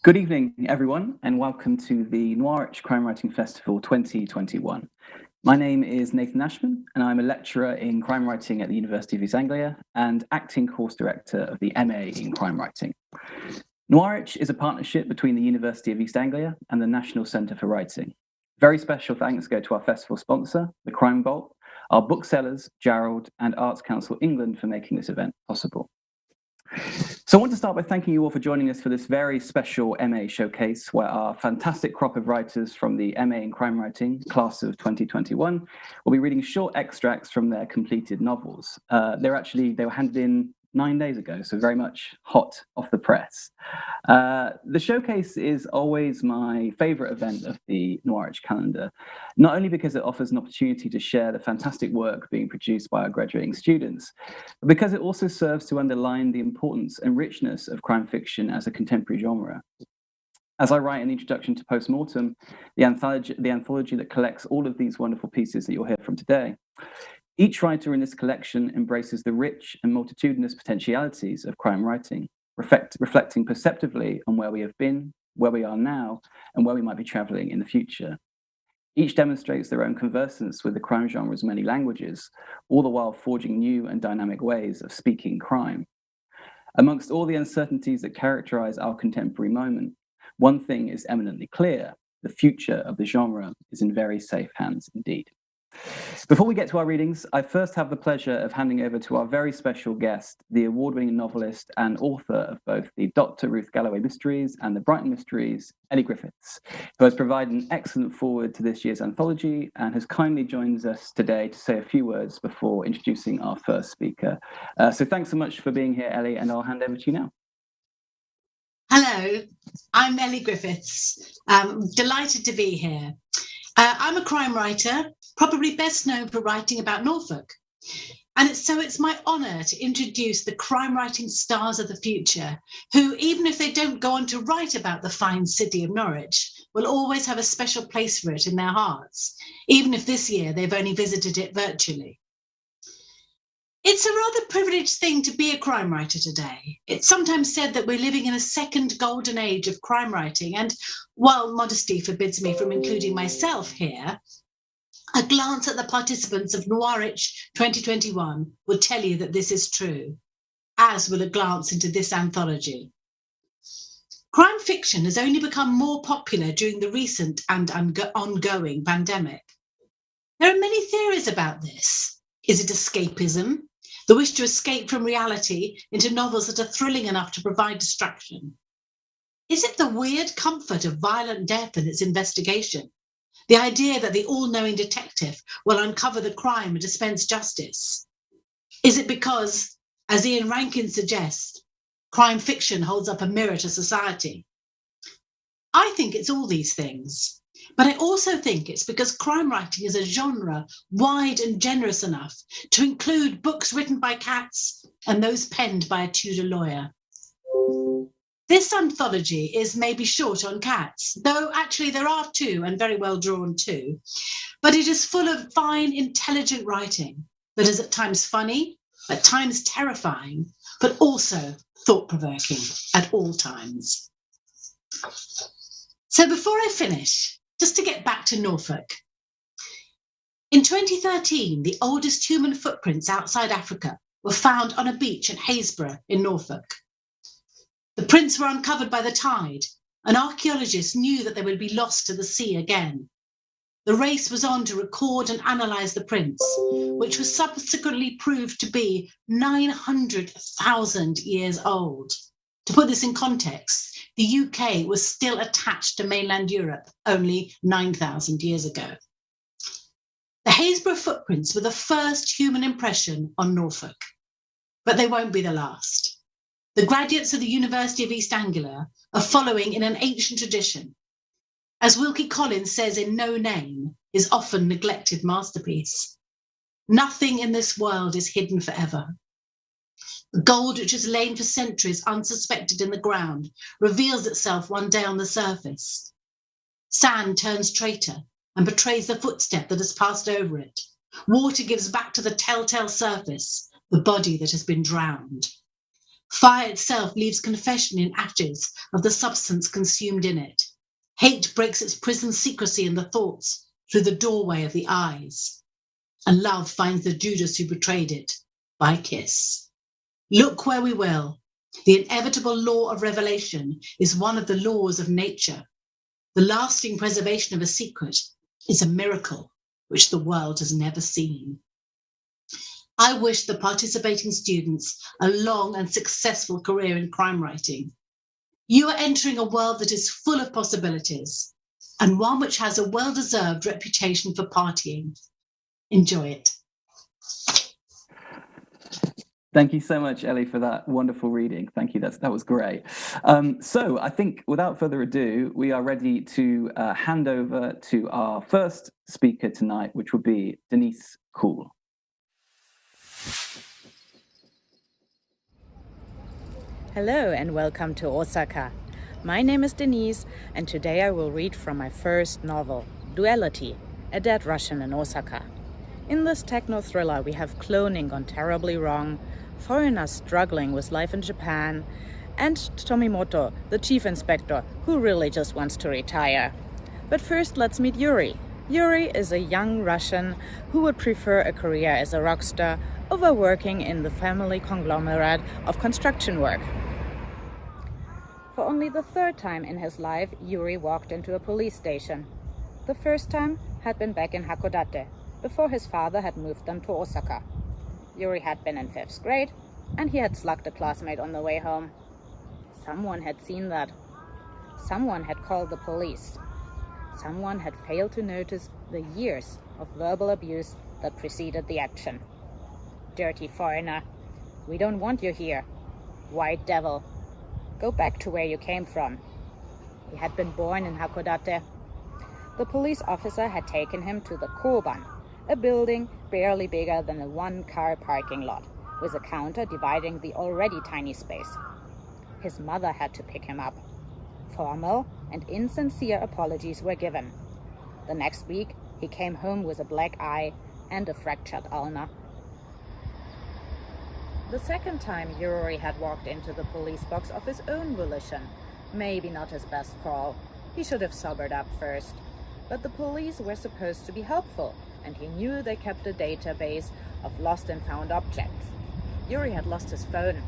Good evening, everyone, and welcome to the Norwich Crime Writing Festival 2021. My name is Nathan Ashman, and I'm a lecturer in crime writing at the University of East Anglia and acting course director of the MA in crime writing. Norwich is a partnership between the University of East Anglia and the National Centre for Writing. Very special thanks go to our festival sponsor, the Crime Vault, our booksellers, Gerald, and Arts Council England for making this event possible. So I want to start by thanking you all for joining us for this very special MA showcase, where our fantastic crop of writers from the MA in crime writing class of 2021 will be reading short extracts from their completed novels. They were handed in 9 days ago, so very much hot off the press. The showcase is always my favourite event of the Norwich calendar, not only because it offers an opportunity to share the fantastic work being produced by our graduating students, but because it also serves to underline the importance and richness of crime fiction as a contemporary genre. As I write an introduction to Postmortem, the anthology that collects all of these wonderful pieces that you'll hear from today, each writer in this collection embraces the rich and multitudinous potentialities of crime writing, reflecting perceptively on where we have been, where we are now, and where we might be travelling in the future. Each demonstrates their own conversance with the crime genre's many languages, all the while forging new and dynamic ways of speaking crime. Amongst all the uncertainties that characterise our contemporary moment, one thing is eminently clear: the future of the genre is in very safe hands indeed. Before we get to our readings, I first have the pleasure of handing over to our very special guest, the award-winning novelist and author of both the Dr Ruth Galloway mysteries and the Brighton mysteries, Elly Griffiths, who has provided an excellent foreword to this year's anthology and has kindly joined us today to say a few words before introducing our first speaker. So thanks so much for being here, Elly, and I'll hand over to you now. Hello, I'm Elly Griffiths. Delighted to be here. I'm a crime writer, probably best known for writing about Norfolk. And it's my honour to introduce the crime writing stars of the future, who, even if they don't go on to write about the fine city of Norwich, will always have a special place for it in their hearts, even if this year they've only visited it virtually. It's a rather privileged thing to be a crime writer today. It's sometimes said that we're living in a second golden age of crime writing, and while modesty forbids me from including myself here, a glance at the participants of Norwich 2021 will tell you that this is true, as will a glance into this anthology. Crime fiction has only become more popular during the recent and ongoing pandemic. There are many theories about this. Is it escapism? The wish to escape from reality into novels that are thrilling enough to provide distraction? Is it the weird comfort of violent death and its investigation? The idea that the all-knowing detective will uncover the crime and dispense justice? Is it because, as Ian Rankin suggests, crime fiction holds up a mirror to society? I think it's all these things, but I also think it's because crime writing is a genre wide and generous enough to include books written by cats and those penned by a Tudor lawyer. This anthology is maybe short on cats, though actually there are two, and very well drawn too. But it is full of fine, intelligent writing that is at times funny, at times terrifying, but also thought-provoking at all times. So before I finish, just to get back to Norfolk. In 2013, the oldest human footprints outside Africa were found on a beach at Haysborough in Norfolk. The prints were uncovered by the tide, and archaeologists knew that they would be lost to the sea again. The race was on to record and analyse the prints, which was subsequently proved to be 900,000 years old. To put this in context, the UK was still attached to mainland Europe only 9,000 years ago. The Haysborough footprints were the first human impression on Norfolk, but they won't be the last. The graduates of the University of East Anglia are following in an ancient tradition. As Wilkie Collins says in No Name, his often neglected masterpiece, nothing in this world is hidden forever. The gold which has lain for centuries unsuspected in the ground reveals itself one day on the surface. Sand turns traitor and betrays the footstep that has passed over it. Water gives back to the telltale surface the body that has been drowned. Fire itself leaves confession in ashes of the substance consumed in it. Hate breaks its prisoned secrecy in the thoughts through the doorway of the eyes. And love finds the Judas who betrayed it by a kiss. Look where we will. The inevitable law of revelation is one of the laws of nature. The lasting preservation of a secret is a miracle which the world has never seen. I wish the participating students a long and successful career in crime writing. You are entering a world that is full of possibilities and one which has a well-deserved reputation for partying. Enjoy it. Thank you so much, Elly, for that wonderful reading. Thank you. That was great. So I think without further ado, we are ready to hand over to our first speaker tonight, which will be Denise Cool. Hello and welcome to Osaka. My name is Denise, and today I will read from my first novel, Duality, A Dead Russian in Osaka. In this techno-thriller, we have cloning gone terribly wrong, foreigners struggling with life in Japan, and Tomimoto, the chief inspector, who really just wants to retire. But first, let's meet Yuri. Yuri is a young Russian who would prefer a career as a rock star over working in the family conglomerate of construction work. For only the third time in his life, Yuri walked into a police station. The first time had been back in Hakodate, before his father had moved them to Osaka. Yuri had been in 5th grade, and he had slugged a classmate on the way home. Someone had seen that. Someone had called the police. Someone had failed to notice the years of verbal abuse that preceded the action. Dirty foreigner. We don't want you here. White devil. Go back to where you came from. He had been born in Hakodate. The police officer had taken him to the Koban, a building barely bigger than a one-car parking lot, with a counter dividing the already tiny space. His mother had to pick him up. Formal and insincere apologies were given. The next week, he came home with a black eye and a fractured ulna. The second time Yuri had walked into the police box of his own volition. Maybe not his best call. He should have sobered up first. But the police were supposed to be helpful, and he knew they kept a database of lost and found objects. Yuri had lost his phone.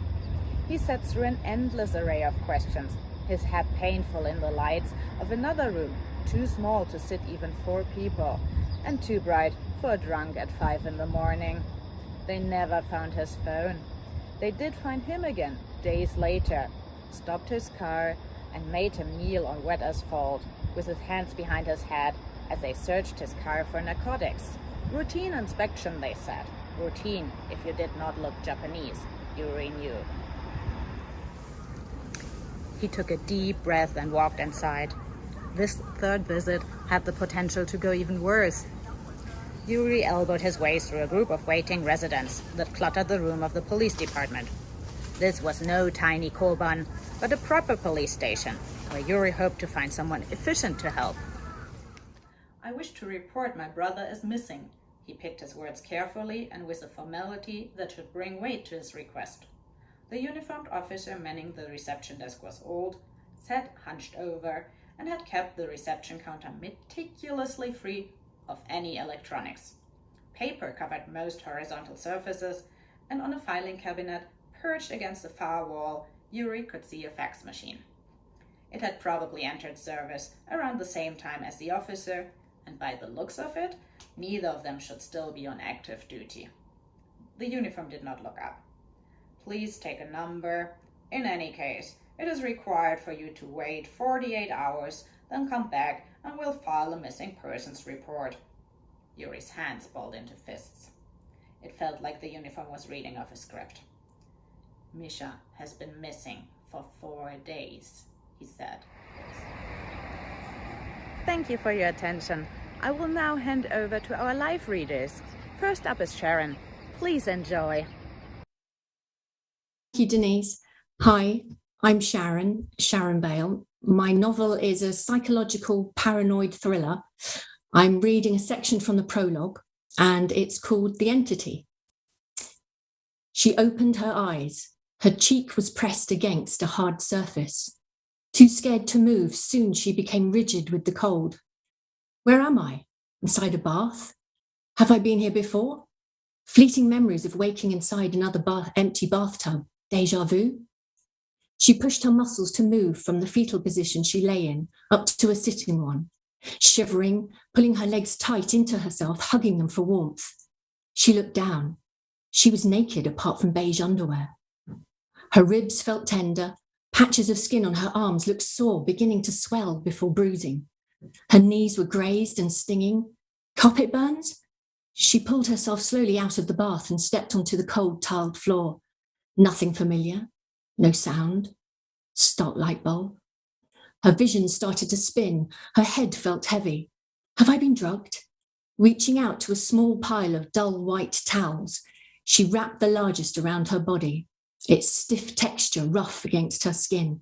He sat through an endless array of questions, his head painful in the lights of another room, too small to sit even 4 people, and too bright for a drunk at 5 in the morning. They never found his phone. They did find him again, days later, stopped his car and made him kneel on wet asphalt, with his hands behind his head, as they searched his car for narcotics. Routine inspection, they said. Routine if you did not look Japanese, Yuri knew. He took a deep breath and walked inside. This third visit had the potential to go even worse. Yuri elbowed his way through a group of waiting residents that cluttered the room of the police department. This was no tiny koban, but a proper police station, where Yuri hoped to find someone efficient to help. I wish to report my brother is missing. He picked his words carefully and with a formality that should bring weight to his request. The uniformed officer manning the reception desk was old, sat hunched over, and had kept the reception counter meticulously free of any electronics. Paper covered most horizontal surfaces, and on a filing cabinet, perched against the far wall, Yuri could see a fax machine. It had probably entered service around the same time as the officer, and by the looks of it, neither of them should still be on active duty. The uniform did not look up. Please take a number. In any case, it is required for you to wait 48 hours, then come back and we'll file a missing persons report. Yuri's hands balled into fists. It felt like the uniform was reading off a script. Misha has been missing for 4 days, he said. Thank you for your attention. I will now hand over to our live readers. First up is Sharon. Please enjoy. Thank you, Denise. Hi, I'm Sharon Bale. My novel is a psychological paranoid thriller. I'm reading a section from the prologue, and it's called The Entity. She opened her eyes. Her cheek was pressed against a hard surface. Too scared to move, soon she became rigid with the cold. Where am I? Inside a bath? Have I been here before? Fleeting memories of waking inside another empty bathtub. Déjà vu? She pushed her muscles to move from the fetal position she lay in up to a sitting one, shivering, pulling her legs tight into herself, hugging them for warmth. She looked down. She was naked apart from beige underwear. Her ribs felt tender. Patches of skin on her arms looked sore, beginning to swell before bruising. Her knees were grazed and stinging. Carpet burns? She pulled herself slowly out of the bath and stepped onto the cold, tiled floor. Nothing familiar. No sound. Stop light bulb. Her vision started to spin. Her head felt heavy. Have I been drugged? Reaching out to a small pile of dull white towels, she wrapped the largest around her body, its stiff texture rough against her skin.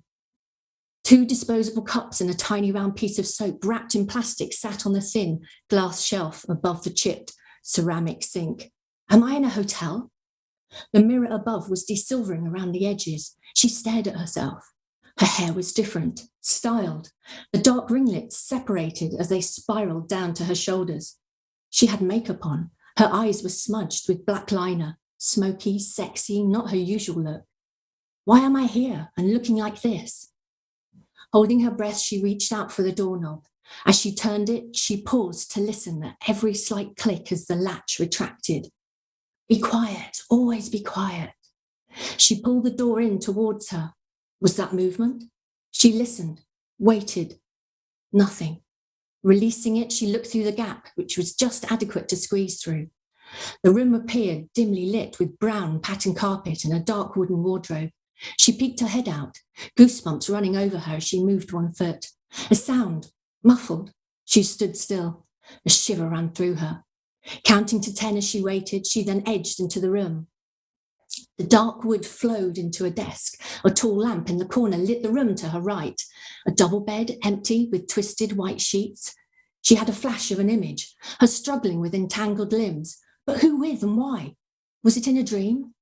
2 disposable cups and a tiny round piece of soap wrapped in plastic sat on the thin glass shelf above the chipped ceramic sink. Am I in a hotel? The mirror above was desilvering around the edges. She stared at herself. Her hair was different, styled. The dark ringlets separated as they spiraled down to her shoulders. She had makeup on. Her eyes were smudged with black liner, smoky, sexy, not her usual look. Why am I here and looking like this? Holding her breath, she reached out for the doorknob. As she turned it, she paused to listen at every slight click as the latch retracted. Be quiet, always be quiet. She pulled the door in towards her. Was that movement? She listened, waited. Nothing. Releasing it, she looked through the gap, which was just adequate to squeeze through. The room appeared dimly lit with brown pattern carpet and a dark wooden wardrobe. She peeked her head out, goosebumps running over her as she moved one foot. A sound, muffled. She stood still. A shiver ran through her. Counting to 10 as she waited, she then edged into the room. The dark wood flowed into a desk. A tall lamp in the corner lit the room to her right. A double bed, empty, with twisted white sheets. She had a flash of an image, her struggling with entangled limbs. But who with and why? Was it in a dream?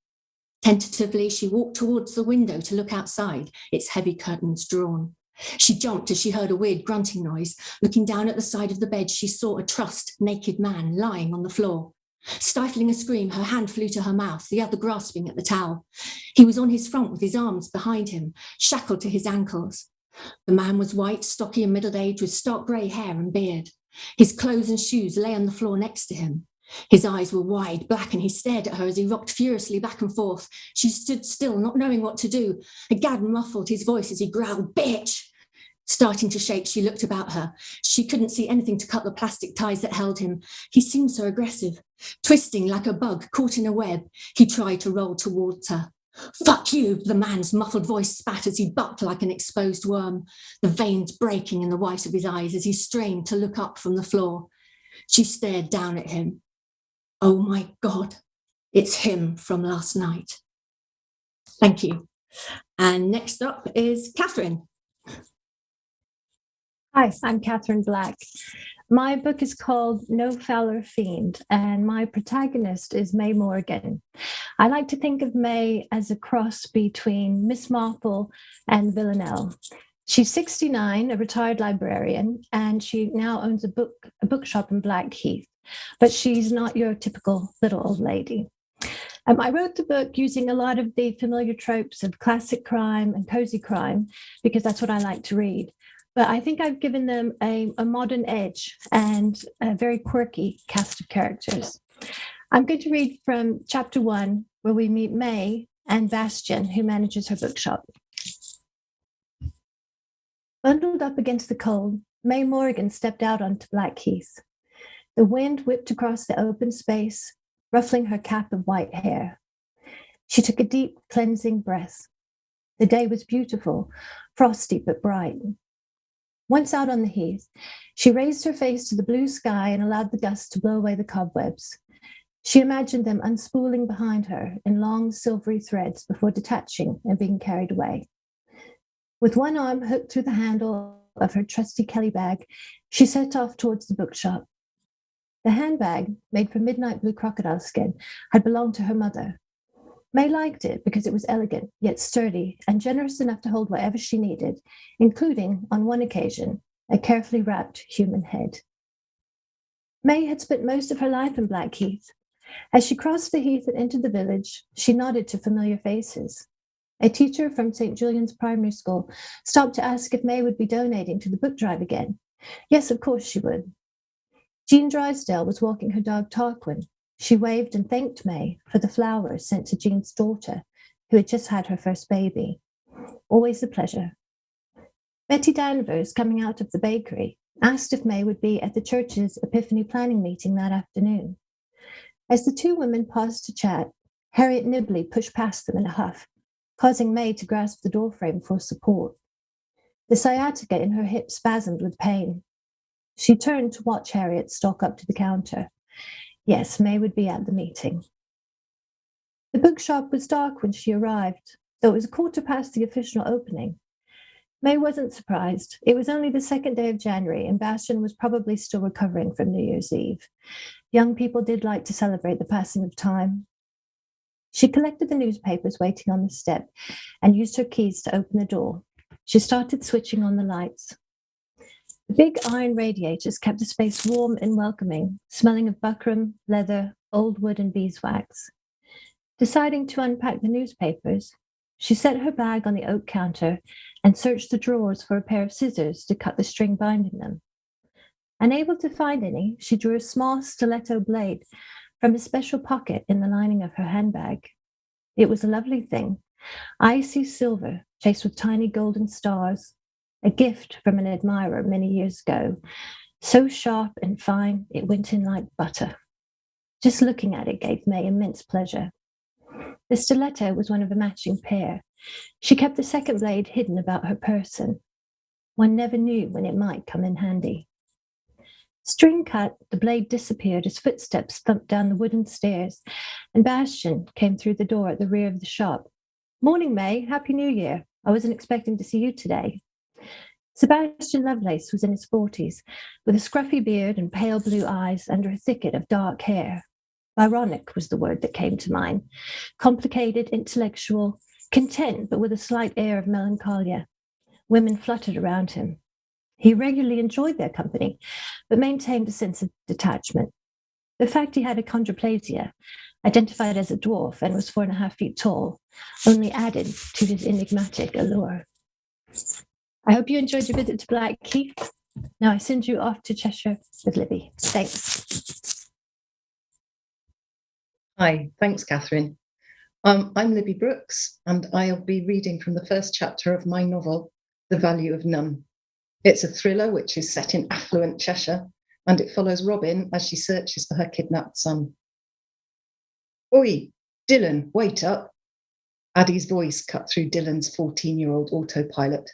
Tentatively, she walked towards the window to look outside, its heavy curtains drawn. She jumped as she heard a weird grunting noise. Looking down at the side of the bed, she saw a trussed, naked man lying on the floor. Stifling a scream, her hand flew to her mouth, the other grasping at the towel. He was on his front with his arms behind him, shackled to his ankles. The man was white, stocky and middle-aged, with stark grey hair and beard. His clothes and shoes lay on the floor next to him. His eyes were wide, black, and he stared at her as he rocked furiously back and forth. She stood still, not knowing what to do. A gag muffled his voice as he growled, "Bitch!" Starting to shake, she looked about her. She couldn't see anything to cut the plastic ties that held him. He seemed so aggressive. Twisting like a bug caught in a web, he tried to roll towards her. "Fuck you," the man's muffled voice spat as he bucked like an exposed worm, the veins breaking in the white of his eyes as he strained to look up from the floor. She stared down at him. Oh my God, it's him from last night. Thank you. And next up is Catherine. Hi, I'm Catherine Black. My book is called No Fouler Fiend, and my protagonist is May Morgan. I like to think of May as a cross between Miss Marple and Villanelle. She's 69, a retired librarian, and she now owns a bookshop in Blackheath. But she's not your typical little old lady. I wrote the book using a lot of the familiar tropes of classic crime and cozy crime, because that's what I like to read. But I think I've given them a modern edge and a very quirky cast of characters. I'm going to read from chapter 1, where we meet May and Bastian, who manages her bookshop. Bundled up against the cold, May Morgan stepped out onto Blackheath. The wind whipped across the open space, ruffling her cap of white hair. She took a deep, cleansing breath. The day was beautiful, frosty but bright. Once out on the heath, she raised her face to the blue sky and allowed the dust to blow away the cobwebs. She imagined them unspooling behind her in long, silvery threads before detaching and being carried away. With one arm hooked through the handle of her trusty Kelly bag, she set off towards the bookshop. The handbag, made from midnight blue crocodile skin, had belonged to her mother. May liked it because it was elegant, yet sturdy, and generous enough to hold whatever she needed, including, on one occasion, a carefully wrapped human head. May had spent most of her life in Blackheath. As she crossed the heath and entered the village, she nodded to familiar faces. A teacher from St. Julian's Primary School stopped to ask if May would be donating to the book drive again. Yes, of course she would. Jean Drysdale was walking her dog Tarquin. She waved and thanked May for the flowers sent to Jean's daughter, who had just had her first baby. Always a pleasure. Betty Danvers, coming out of the bakery, asked if May would be at the church's Epiphany planning meeting that afternoon. As the two women paused to chat, Harriet Nibley pushed past them in a huff, causing May to grasp the doorframe for support. The sciatica in her hip spasmed with pain. She turned to watch Harriet stalk up to the counter. Yes, May would be at the meeting. The bookshop was dark when she arrived, though it was 1/4 the official opening. May wasn't surprised. It was only the 2nd day of January, and Bastian was probably still recovering from New Year's Eve. Young people did like to celebrate the passing of time. She collected the newspapers waiting on the step and used her keys to open the door. She started switching on the lights. The big iron radiators kept the space warm and welcoming, smelling of buckram, leather, old wood, and beeswax. Deciding to unpack the newspapers, she set her bag on the oak counter and searched the drawers for a pair of scissors to cut the string binding them. Unable to find any, she drew a small stiletto blade from a special pocket in the lining of her handbag. It was a lovely thing, icy silver, chased with tiny golden stars, a gift from an admirer many years ago, so sharp and fine it went in like butter. Just looking at it gave May immense pleasure. The stiletto was one of a matching pair. She kept the second blade hidden about her person. One never knew when it might come in handy. String cut, the blade disappeared as footsteps thumped down the wooden stairs, and Bastian came through the door at the rear of the shop. "Morning, May. Happy New Year. I wasn't expecting to see you today." Sebastian Lovelace was in his 40s, with a scruffy beard and pale blue eyes under a thicket of dark hair. Ironic was the word that came to mind. Complicated, intellectual, content, but with a slight air of melancholia. Women fluttered around him. He regularly enjoyed their company, but maintained a sense of detachment. The fact he had achondroplasia, identified as a dwarf and was 4.5 feet tall, only added to his enigmatic allure. I hope you enjoyed your visit to Blackheath. Now I send you off to Cheshire with Libby. Thanks. Hi, thanks, Catherine. I'm Libby Brooks, and I'll be reading from the first chapter of my novel, The Value of None. It's a thriller which is set in affluent Cheshire, and it follows Robin as she searches for her kidnapped son. "Oi, Dylan, wait up." Addie's voice cut through Dylan's 14-year-old autopilot.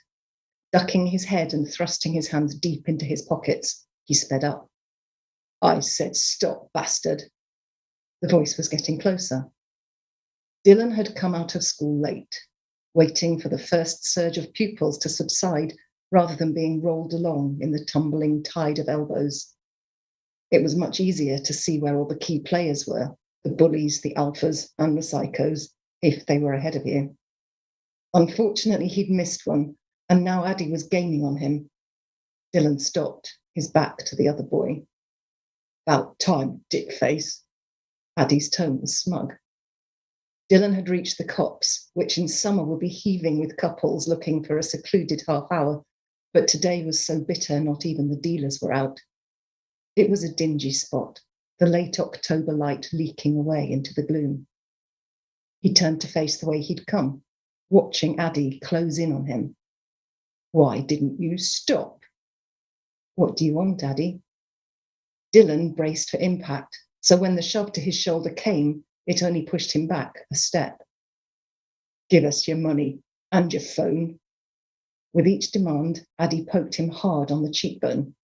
Ducking his head and thrusting his hands deep into his pockets, he sped up. "I said stop, bastard." The voice was getting closer. Dylan had come out of school late, waiting for the first surge of pupils to subside rather than being rolled along in the tumbling tide of elbows. It was much easier to see where all the key players were, the bullies, the alphas, and the psychos, if they were ahead of you. Unfortunately, he'd missed one, and now Addie was gaining on him. Dylan stopped, his back to the other boy. "About time, dickface." Addie's tone was smug. Dylan had reached the cops, which in summer would be heaving with couples looking for a secluded half hour, but today was so bitter not even the dealers were out. It was a dingy spot, the late October light leaking away into the gloom. He turned to face the way he'd come, watching Addie close in on him. "Why didn't you stop?" "What do you want, Addie?" Dylan braced for impact, so when the shove to his shoulder came, it only pushed him back a step. "Give us your money and your phone." With each demand, Addie poked him hard on the cheekbone.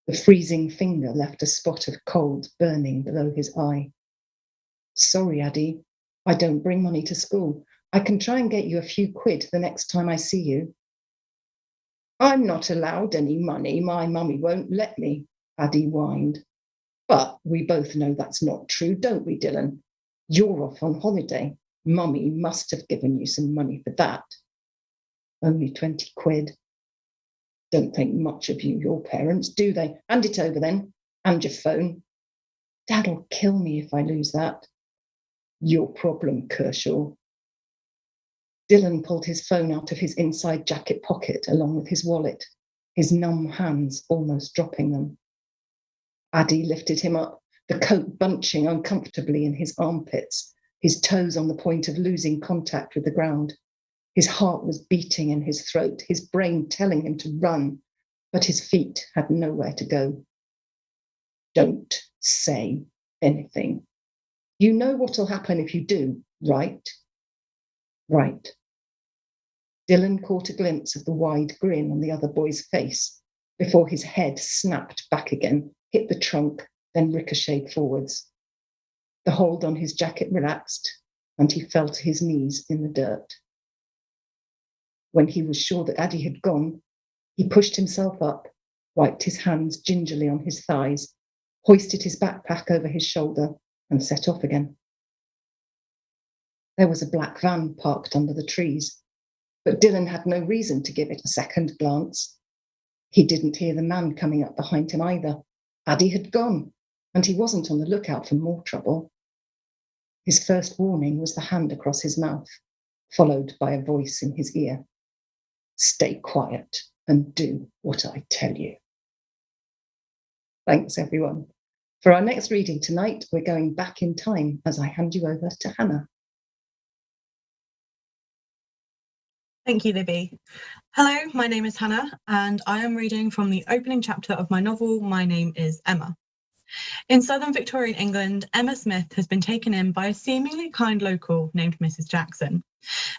The freezing finger left a spot of cold burning below his eye. "Sorry, Addie, I don't bring money to school. I can try and get you a few quid the next time I see you." "I'm not allowed any money. My mummy won't let me," Addie whined. "But we both know that's not true, don't we, Dylan? You're off on holiday. Mummy must have given you some money for that. Only 20 quid. Don't think much of you, your parents, do they? Hand it over then, and your phone. Dad'll kill me if I lose that. Your problem, Kershaw. Dylan pulled his phone out of his inside jacket pocket along with his wallet, his numb hands almost dropping them. Addie lifted him up, the coat bunching uncomfortably in his armpits, his toes on the point of losing contact with the ground. His heart was beating in his throat, his brain telling him to run, but his feet had nowhere to go. Don't say anything. You know what'll happen if you do, right? Right. Dylan caught a glimpse of the wide grin on the other boy's face before his head snapped back again, hit the trunk, then ricocheted forwards. The hold on his jacket relaxed, and he fell to his knees in the dirt. When he was sure that Addie had gone, he pushed himself up, wiped his hands gingerly on his thighs, hoisted his backpack over his shoulder, and set off again. There was a black van parked under the trees, but Dylan had no reason to give it a second glance. He didn't hear the man coming up behind him either. Addie had gone, and he wasn't on the lookout for more trouble. His first warning was the hand across his mouth, followed by a voice in his ear. Stay quiet and do what I tell you. Thanks, everyone. For our next reading tonight, we're going back in time as I hand you over to Hannah. Thank you, Libby. Hello, my name is Hannah, and I am reading from the opening chapter of my novel, My Name is Emma. In southern Victorian England, Emma Smith has been taken in by a seemingly kind local named Mrs. Jackson.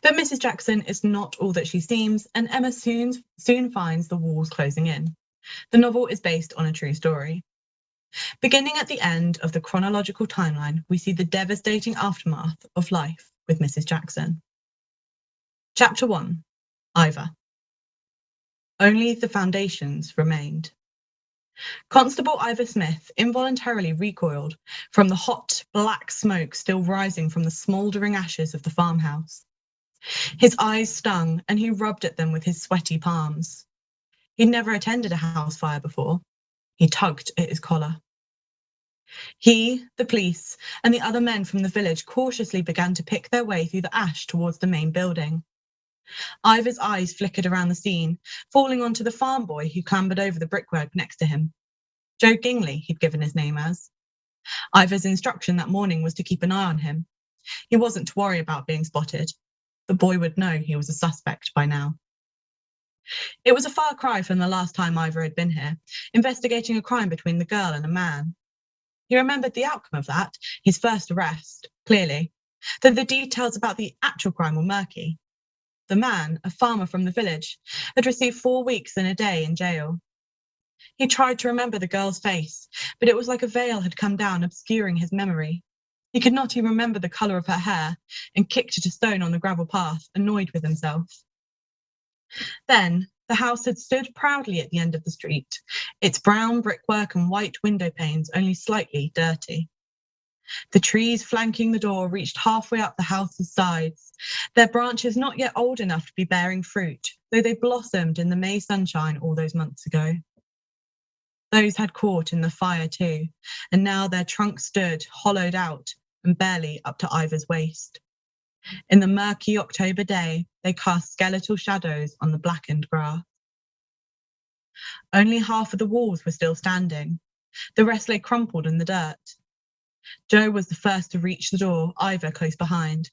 But Mrs. Jackson is not all that she seems, and Emma soon finds the walls closing in. The novel is based on a true story. Beginning at the end of the chronological timeline, we see the devastating aftermath of life with Mrs. Jackson. Chapter 1, Ivor. Only the foundations remained. Constable Ivor Smith involuntarily recoiled from the hot, black smoke still rising from the smouldering ashes of the farmhouse. His eyes stung, and he rubbed at them with his sweaty palms. He'd never attended a house fire before. He tugged at his collar. He, the police, and the other men from the village cautiously began to pick their way through the ash towards the main building. Ivor's eyes flickered around the scene, falling onto the farm boy who clambered over the brickwork next to him. Joe Gingley, he'd given his name as. Ivor's instruction that morning was to keep an eye on him. He wasn't to worry about being spotted. The boy would know he was a suspect by now. It was a far cry from the last time Ivor had been here, investigating a crime between the girl and a man. He remembered the outcome of that, his first arrest, clearly, though the details about the actual crime were murky. The man, a farmer from the village, had received 4 weeks and a day in jail. He tried to remember the girl's face, but it was like a veil had come down, obscuring his memory. He could not even remember the colour of her hair, and kicked at a stone on the gravel path, annoyed with himself. Then, the house had stood proudly at the end of the street, its brown brickwork and white window panes only slightly dirty. The trees flanking the door reached halfway up the house's sides, their branches not yet old enough to be bearing fruit, though they blossomed in the May sunshine all those months ago. Those had caught in the fire too, and now their trunks stood hollowed out and barely up to Ivor's waist. In the murky October day, they cast skeletal shadows on the blackened grass. Only half of the walls were still standing. The rest lay crumpled in the dirt. Joe was the first to reach the door, Ivor close behind.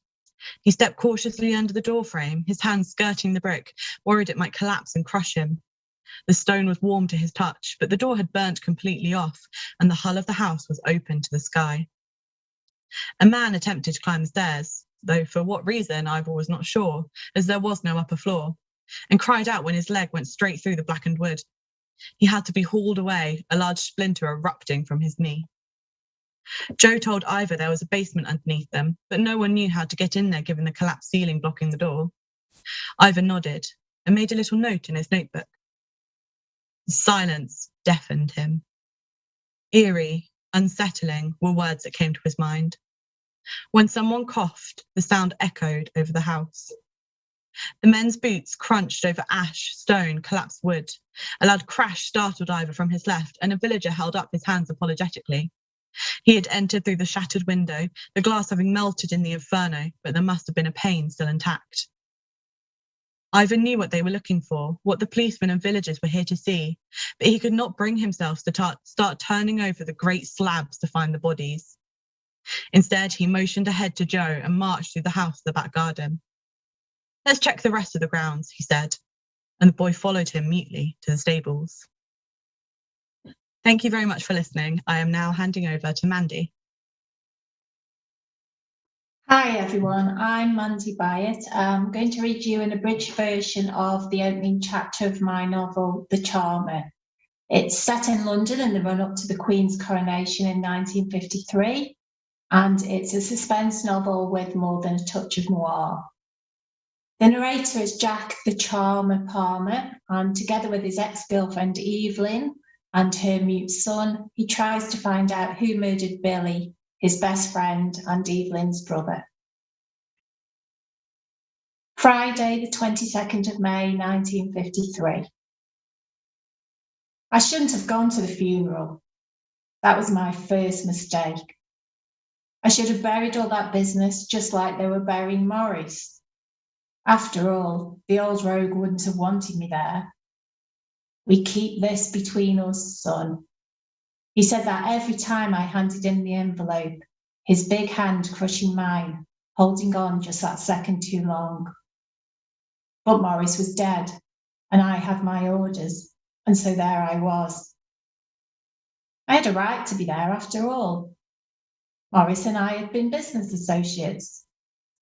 He stepped cautiously under the door frame, his hands skirting the brick, worried it might collapse and crush him. The stone was warm to his touch, but the door had burnt completely off, and the hull of the house was open to the sky. A man attempted to climb the stairs, though for what reason Ivor was not sure, as there was no upper floor, and cried out when his leg went straight through the blackened wood. He had to be hauled away, a large splinter erupting from his knee. Joe told Ivor there was a basement underneath them, but no one knew how to get in there given the collapsed ceiling blocking the door. Ivor nodded and made a little note in his notebook. The silence deafened him. Eerie, unsettling were words that came to his mind. When someone coughed, the sound echoed over the house. The men's boots crunched over ash, stone, collapsed wood. A loud crash startled Ivor from his left, and a villager held up his hands apologetically. He had entered through the shattered window, the glass having melted in the inferno, but there must have been a pane still intact. Ivor knew what they were looking for, what the policemen and villagers were here to see, but he could not bring himself to start turning over the great slabs to find the bodies. Instead, he motioned ahead to Joe and marched through the house to the back garden. "Let's check the rest of the grounds," he said, and the boy followed him mutely to the stables. Thank you very much for listening. I am now handing over to Mandy. Hi everyone, I'm Mandy Byatt. I'm going to read you an abridged version of the opening chapter of my novel, The Charmer. It's set in London in the run-up to the Queen's coronation in 1953, and it's a suspense novel with more than a touch of noir. The narrator is Jack the Charmer Palmer, and together with his ex-girlfriend Evelyn and her mute son, he tries to find out who murdered Billy, his best friend and Evelyn's brother. Friday, the 22nd of May, 1953. I shouldn't have gone to the funeral. That was my first mistake. I should have buried all that business just like they were burying Morris. After all, the old rogue wouldn't have wanted me there. "We keep this between us, son." He said that every time I handed him the envelope, his big hand crushing mine, holding on just that second too long. But Morris was dead, and I had my orders, and so there I was. I had a right to be there after all. Morris and I had been business associates.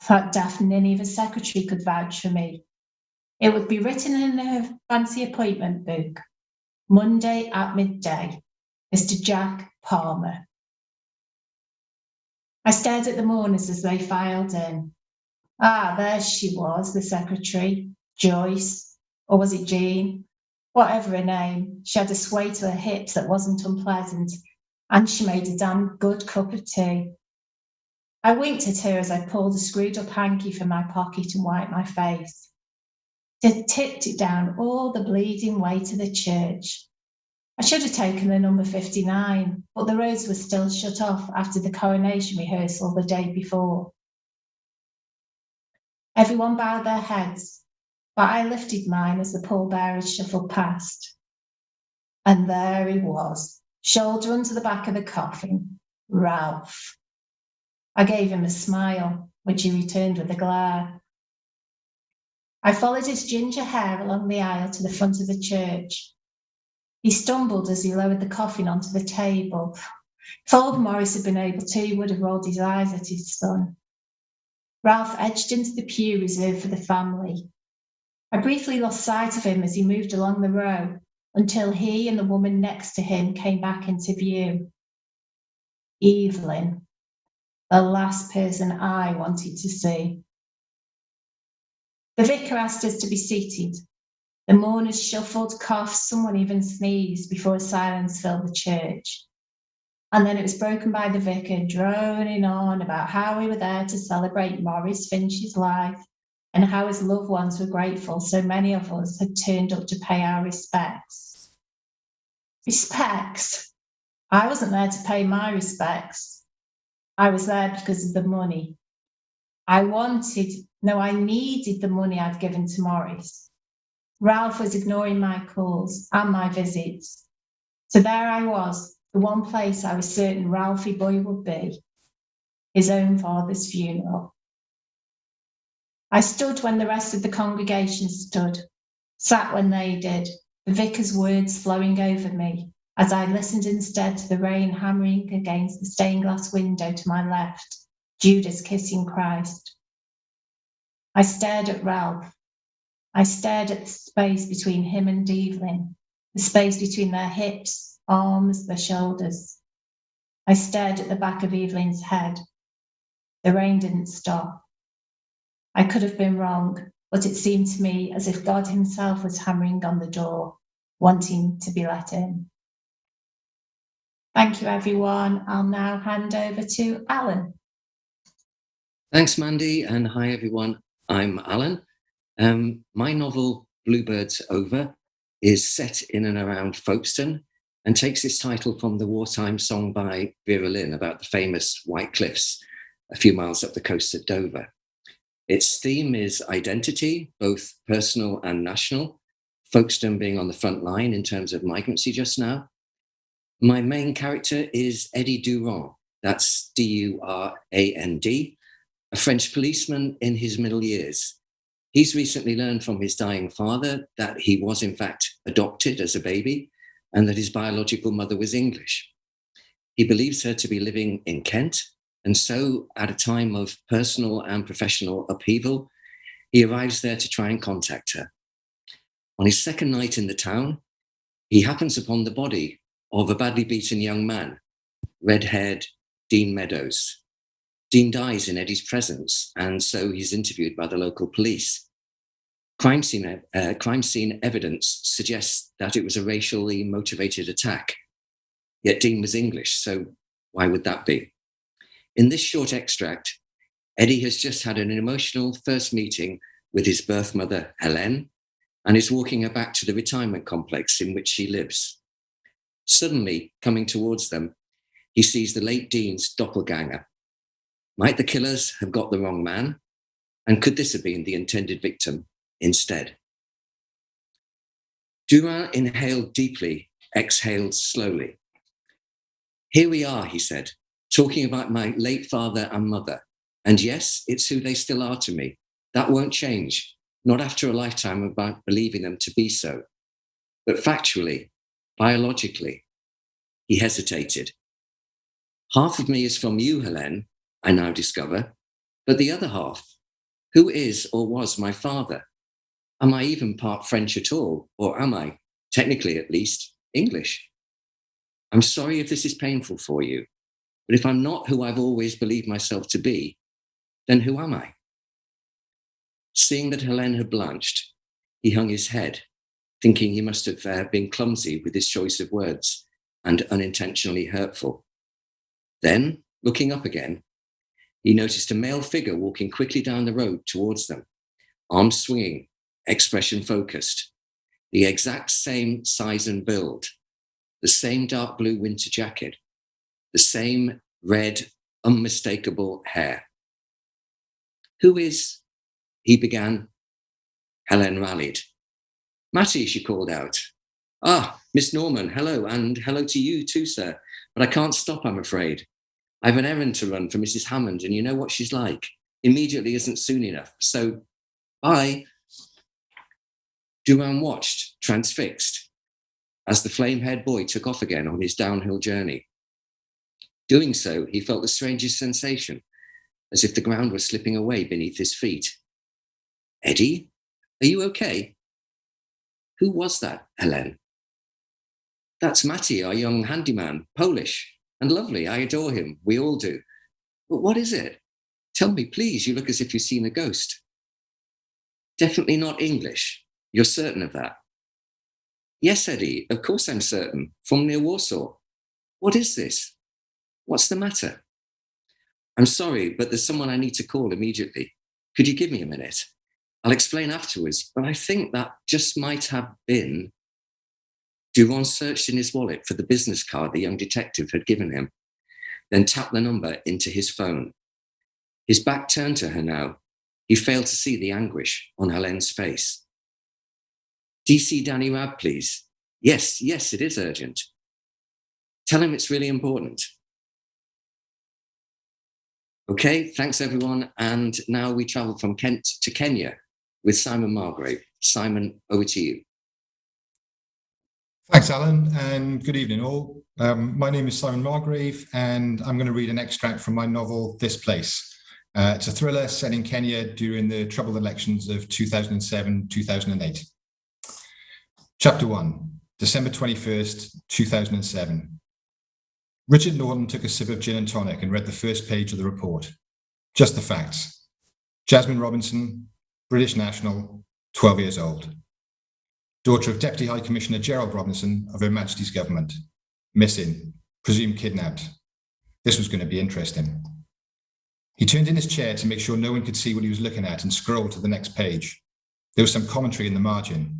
That daft ninny of a secretary could vouch for me. It would be written in her fancy appointment book, Monday at midday, Mr. Jack Palmer. I stared at the mourners as they filed in. Ah, there she was, the secretary, Joyce, or was it Jean? Whatever her name, she had a sway to her hips that wasn't unpleasant, and she made a damn good cup of tea. I winked at her as I pulled a screwed up hanky from my pocket and wiped my face. It tipped it down all the bleeding way to the church. I should have taken the number 59, but the roads were still shut off after the coronation rehearsal the day before. Everyone bowed their heads, but I lifted mine as the pallbearers shuffled past. And there he was, shoulder under the back of the coffin, Ralph. I gave him a smile, which he returned with a glare. I followed his ginger hair along the aisle to the front of the church. He stumbled as he lowered the coffin onto the table. If old Morris had been able to, he would have rolled his eyes at his son. Ralph edged into the pew reserved for the family. I briefly lost sight of him as he moved along the row until he and the woman next to him came back into view. Evelyn, the last person I wanted to see. The vicar asked us to be seated. The mourners shuffled, coughed, someone even sneezed before a silence filled the church. And then it was broken by the vicar droning on about how we were there to celebrate Morris Finch's life and how his loved ones were grateful so many of us had turned up to pay our respects. Respects? I wasn't there to pay my respects. I was there because of the money. I needed the money I'd given to Morris. Ralph was ignoring my calls and my visits. So there I was, the one place I was certain Ralphie boy would be, his own father's funeral. I stood when the rest of the congregation stood, sat when they did, the vicar's words flowing over me, as I listened instead to the rain hammering against the stained glass window to my left, Judas kissing Christ. I stared at Ralph. I stared at the space between him and Evelyn, the space between their hips, arms, their shoulders. I stared at the back of Evelyn's head. The rain didn't stop. I could have been wrong, but it seemed to me as if God himself was hammering on the door, wanting to be let in. Thank you, everyone. I'll now hand over to Alan. Thanks, Mandy, and hi, everyone. I'm Alan. My novel, Bluebird's Over, is set in and around Folkestone and takes its title from the wartime song by Vera Lynn about the famous White Cliffs a few miles up the coast at Dover. Its theme is identity, both personal and national, Folkestone being on the front line in terms of migrancy just now. My main character is Eddie Durand, that's D-U-R-A-N-D, a French policeman in his middle years. He's recently learned from his dying father that he was in fact adopted as a baby and that his biological mother was English. He believes her to be living in Kent, and so at a time of personal and professional upheaval, he arrives there to try and contact her. On his second night in the town, he happens upon the body of a badly beaten young man, red-haired Dean Meadows. Dean dies in Eddie's presence, and so he's interviewed by the local police. Crime scene evidence suggests that it was a racially motivated attack. Yet Dean was English, so why would that be? In this short extract, Eddie has just had an emotional first meeting with his birth mother, Helene, and is walking her back to the retirement complex in which she lives. Suddenly, coming towards them, he sees the late Dean's doppelganger. Might the killers have got the wrong man? And could this have been the intended victim instead? Durand inhaled deeply, exhaled slowly. Here we are, he said, talking about my late father and mother. And yes, it's who they still are to me. That won't change, not after a lifetime of believing them to be so. But factually, biologically, he hesitated. Half of me is from you, Helene, I now discover, but the other half, who is or was my father? Am I even part French at all, or am I, technically at least, English? I'm sorry if this is painful for you, but if I'm not who I've always believed myself to be, then who am I? Seeing that Helene had blanched, he hung his head, thinking he must have been clumsy with his choice of words and unintentionally hurtful. Then, looking up again, he noticed a male figure walking quickly down the road towards them, arms swinging, expression focused, the exact same size and build, the same dark blue winter jacket, the same red, unmistakable hair. Who is, he began. Helene rallied. Matty, she called out. Ah, Miss Norman, hello, and hello to you too, sir. But I can't stop, I'm afraid. I've an errand to run for Mrs. Hammond, and you know what she's like. Immediately isn't soon enough. So, bye. Durand watched, transfixed, as the flame-haired boy took off again on his downhill journey. Doing so, he felt the strangest sensation, as if the ground was slipping away beneath his feet. Eddie, are you okay? Who was that, Helene? That's Matty, our young handyman, Polish. And lovely, I adore him, we all do. But what is it? Tell me, please, you look as if you've seen a ghost. Definitely not English. You're certain of that? Yes, Eddie, of course I'm certain. From near Warsaw. What is this? What's the matter? I'm sorry, but there's someone I need to call immediately. Could you give me a minute? I'll explain afterwards, but I think that just might have been... Durand searched in his wallet for the business card the young detective had given him, then tapped the number into his phone. His back turned to her now. He failed to see the anguish on Helene's face. DC Danny Rab, please. Yes, it is urgent. Tell him it's really important. Okay, thanks everyone. And now we travel from Kent to Kenya with Simon Margrave. Simon, over to you. Thanks, Alan, and good evening all. My name is Simon Margrave, and I'm going to read an extract from my novel, This Place. It's a thriller set in Kenya during the troubled elections of 2007-2008. Chapter 1, December 21st, 2007. Richard Norton took a sip of gin and tonic and read the first page of the report. Just the facts. Jasmine Robinson, British national, 12 years old. Daughter of Deputy High Commissioner Gerald Robinson of Her Majesty's Government. Missing, presumed kidnapped. This was going to be interesting. He turned in his chair to make sure no one could see what he was looking at and scrolled to the next page. There was some commentary in the margin.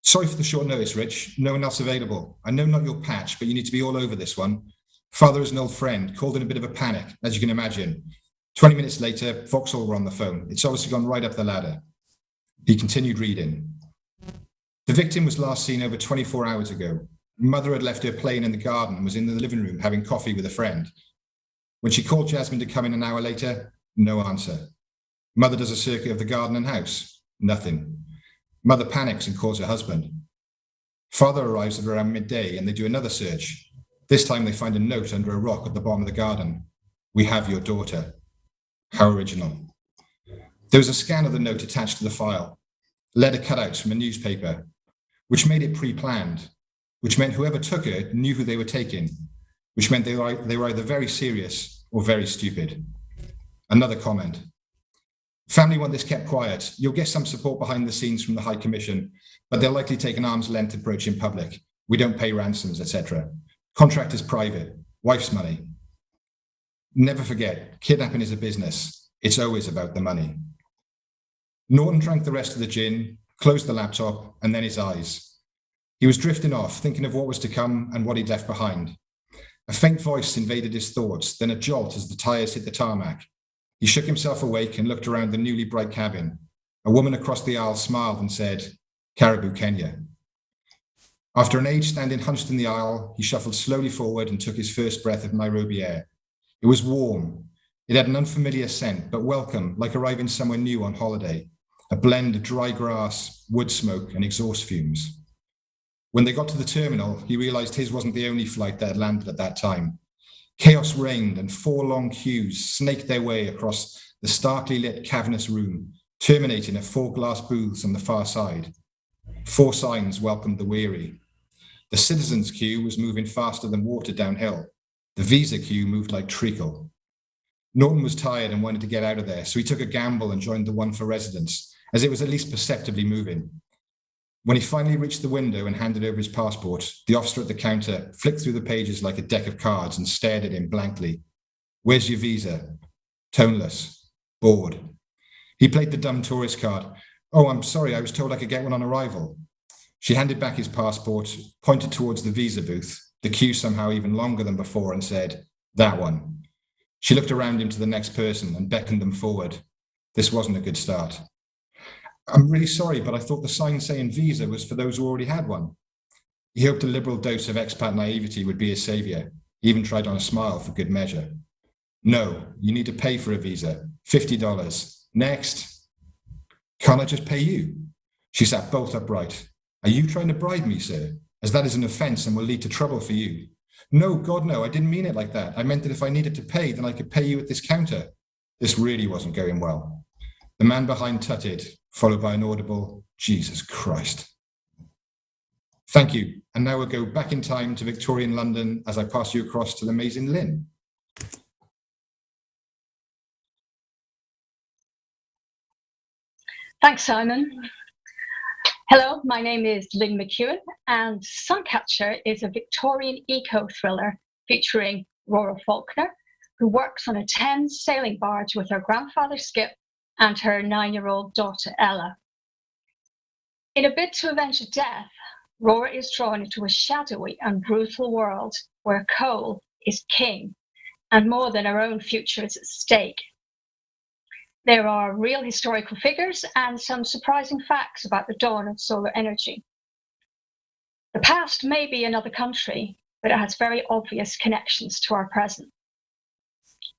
Sorry for the short notice, Rich. No one else available. I know not your patch, but you need to be all over this one. Father is an old friend, called in a bit of a panic, as you can imagine. 20 minutes later, Vauxhall were on the phone. It's obviously gone right up the ladder. He continued reading. The victim was last seen over 24 hours ago. Mother had left her playing in the garden and was in the living room having coffee with a friend. When she called Jasmine to come in an hour later, no answer. Mother does a circuit of the garden and house. Nothing. Mother panics and calls her husband. Father arrives at around midday and they do another search. This time they find a note under a rock at the bottom of the garden. We have your daughter. How original. There was a scan of the note attached to the file. Letter cutouts from a newspaper, which made it pre-planned, which meant whoever took her knew who they were taking, which meant they were either very serious or very stupid. Another comment. Family want this kept quiet. You'll get some support behind the scenes from the High Commission, but they'll likely take an arm's length approach in public. We don't pay ransoms, etc. Contract is private. Wife's money. Never forget, kidnapping is a business. It's always about the money. Norton drank the rest of the gin, closed the laptop, and then his eyes. He was drifting off, thinking of what was to come and what he'd left behind. A faint voice invaded his thoughts, then a jolt as the tires hit the tarmac. He shook himself awake and looked around the newly bright cabin. A woman across the aisle smiled and said, Caribou, Kenya. After an age standing hunched in the aisle, he shuffled slowly forward and took his first breath of Nairobi air. It was warm. It had an unfamiliar scent, but welcome, like arriving somewhere new on holiday. A blend of dry grass, wood smoke, and exhaust fumes. When they got to the terminal, he realized his wasn't the only flight that had landed at that time. Chaos reigned and 4 long queues snaked their way across the starkly lit cavernous room, terminating at 4 glass booths on the far side. 4 signs welcomed the weary. The citizens' queue was moving faster than water downhill. The visa queue moved like treacle. Norton was tired and wanted to get out of there, so he took a gamble and joined the one for residents, as it was at least perceptibly moving. When he finally reached the window and handed over his passport, the officer at the counter flicked through the pages like a deck of cards and stared at him blankly. Where's your visa? Toneless. Bored. He played the dumb tourist card. Oh, I'm sorry, I was told I could get one on arrival. She handed back his passport, pointed towards the visa booth, the queue somehow even longer than before, and said, that one. She looked around him to the next person and beckoned them forward. This wasn't a good start. I'm really sorry, but I thought the sign saying visa was for those who already had one. He hoped a liberal dose of expat naivety would be his savior. He even tried on a smile for good measure. No, you need to pay for a visa. $50. Next. Can't I just pay you? She sat bolt upright. Are you trying to bribe me, sir? As that is an offence and will lead to trouble for you. No, God, no, I didn't mean it like that. I meant that if I needed to pay, then I could pay you at this counter. This really wasn't going well. The man behind tutted, followed by an audible, Jesus Christ. Thank you. And now we'll go back in time to Victorian London as I pass you across to the amazing Lynn. Thanks, Simon. Hello, my name is Lynn McEwen, and Suncatcher is a Victorian eco-thriller featuring Rora Faulkner, who works on a Thames sailing barge with her grandfather Skip and her 9-year-old daughter Ella. In a bid to avenge a death, Rora is drawn into a shadowy and brutal world where coal is king and more than her own future is at stake. There are real historical figures and some surprising facts about the dawn of solar energy. The past may be another country, but it has very obvious connections to our present.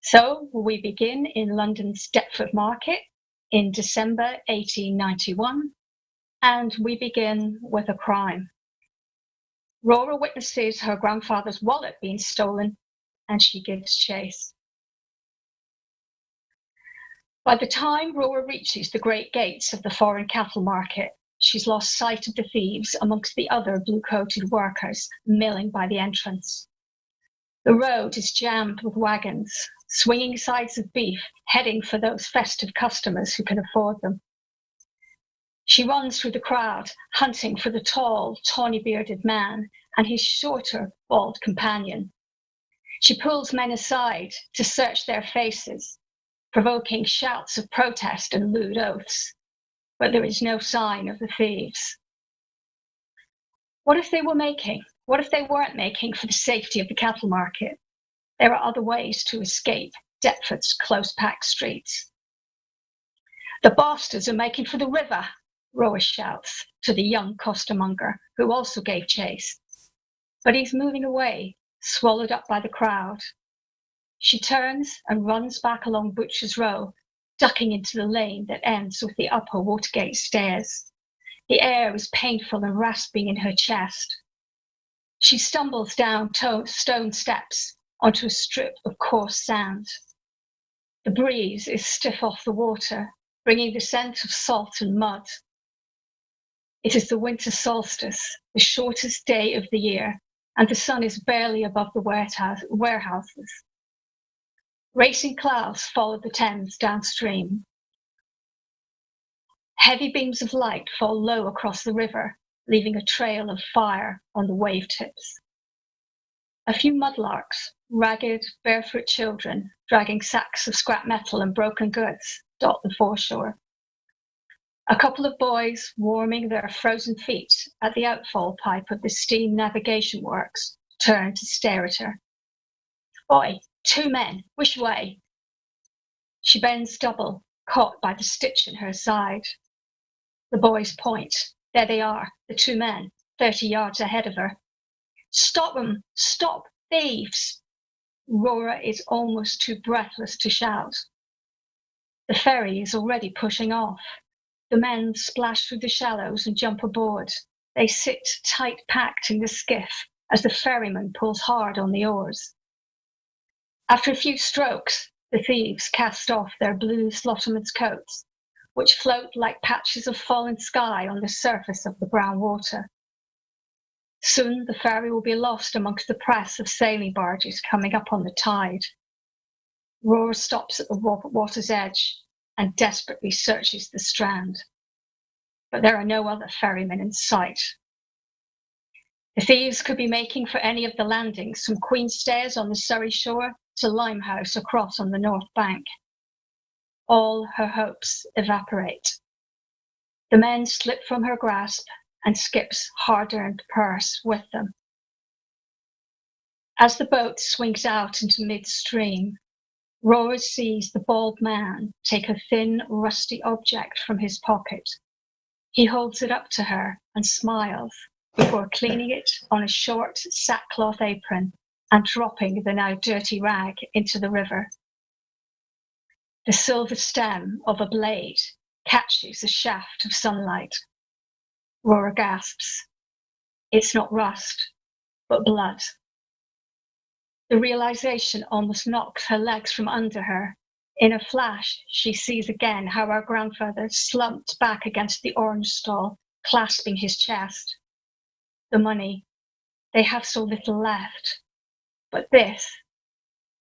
So we begin in London's Deptford Market in December 1891, and we begin with a crime. Rora witnesses her grandfather's wallet being stolen, and she gives chase. By the time Rora reaches the great gates of the foreign cattle market, she's lost sight of the thieves amongst the other blue-coated workers milling by the entrance. The road is jammed with wagons, swinging sides of beef, heading for those festive customers who can afford them. She runs through the crowd, hunting for the tall, tawny-bearded man and his shorter, bald companion. She pulls men aside to search their faces, provoking shouts of protest and lewd oaths, but there is no sign of the thieves. What if they were making? What if they weren't making for the safety of the cattle market? There are other ways to escape Deptford's close-packed streets. The bastards are making for the river, Roa shouts to the young costermonger, who also gave chase. But he's moving away, swallowed up by the crowd. She turns and runs back along Butcher's Row, ducking into the lane that ends with the upper Watergate stairs. The air is painful and rasping in her chest. She stumbles down stone steps onto a strip of coarse sand. The breeze is stiff off the water, bringing the scent of salt and mud. It is the winter solstice, the shortest day of the year, and the sun is barely above the warehouses. Racing clouds follow the Thames downstream. Heavy beams of light fall low across the river, leaving a trail of fire on the wave tips. A few mudlarks, ragged, barefoot children, dragging sacks of scrap metal and broken goods, dot the foreshore. A couple of boys warming their frozen feet at the outfall pipe of the steam navigation works turn to stare at her. Boy, 2 men, which way? She bends double, caught by the stitch in her side. The boys point. There they are, the 2 men, 30 yards ahead of her. Stop them! Stop! Thieves! Rora is almost too breathless to shout. The ferry is already pushing off. The men splash through the shallows and jump aboard. They sit tight-packed in the skiff as the ferryman pulls hard on the oars. After a few strokes, the thieves cast off their blue slaughterman's coats, which float like patches of fallen sky on the surface of the brown water. Soon the ferry will be lost amongst the press of sailing barges coming up on the tide. Roar stops at the water's edge and desperately searches the strand. But there are no other ferrymen in sight. The thieves could be making for any of the landings, from Queenstairs on the Surrey shore to Limehouse across on the north bank. All her hopes evaporate. The men slip from her grasp and Skip's hard-earned purse with them. As the boat swings out into midstream, Roar sees the bald man take a thin, rusty object from his pocket. He holds it up to her and smiles before cleaning it on a short sackcloth apron and dropping the now dirty rag into the river. The silver stem of a blade catches a shaft of sunlight. Roar gasps. It's not rust, but blood. The realization almost knocks her legs from under her. In a flash, she sees again how our grandfather slumped back against the orange stall, clasping his chest. The money. They have so little left. But this